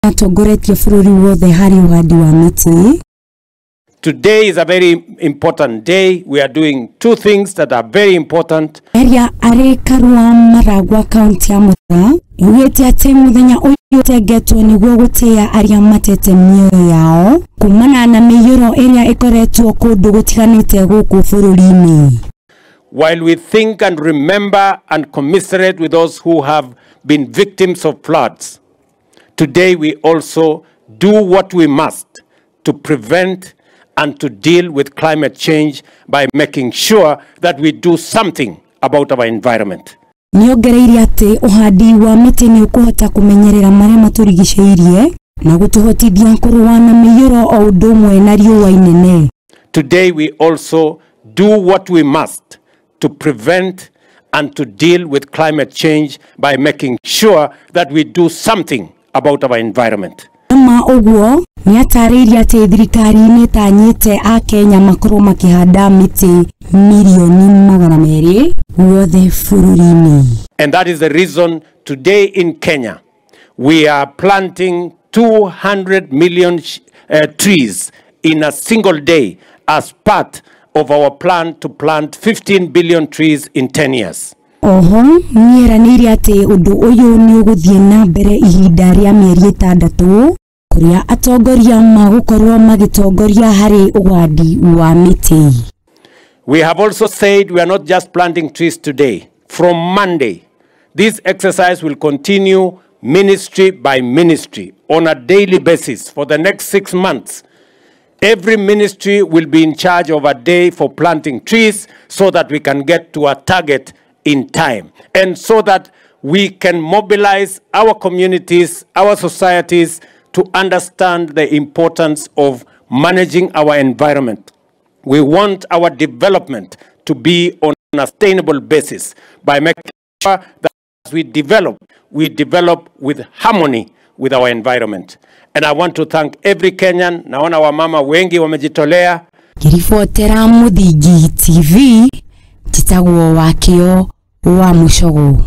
Niatongoretie Bururi Guothe hari Uhandi wa Miti. Today is a very important day. We are doing two things that are very important. Eria are karua maragwa county ya Muranga. Yugete ate muthenya uyu tegetwo niguo gutia aria matete mioyo yao kumana na miyoro eria ikoretwo kundu gutiganite guku Bururiini. While we think and remember and commiserate with those who have been victims of floods, today we also do what we must to prevent and to deal with climate change by making sure that we do something about our environment. Niongereire ati uhandi wa miti ni ukuhota kumenyerera maria maturigiciirie na gutuhotithia kurua na miyoro o undu umwe na riua inene. Today we also do what we must to prevent and to deal with climate change by making sure that we do something about our environment. Ma uguo niatariria ati thirikari nitanyite a Kenya Makorwo makihanda miti milioni 200 guothe Bururiini. And that is the reason today in Kenya we are planting 200 million trees in a single day as part of our plan to plant 15 billion trees in 10 years. Oho nieranire ati undu uyu ni uguthie na mbere ihinda ria mieri 6 kuria atongoria magukorwo magitongoria hari uhandi wa miti. We have also said we are not just planting trees today. From Monday, this exercise will continue ministry by ministry on a daily basis for the next 6 months. Every ministry will be in charge of a day for planting trees so that we can get to a target in time and so that we can mobilize our communities, our societies to understand the importance of managing our environment. We want our development to be on a sustainable basis by making sure that as we develop with harmony with our environment. And I want to thank every Kenyan. Naona wamama wengi wamejitolea. Kirifotera Muthingi TV titagwo wakio wa mushogo.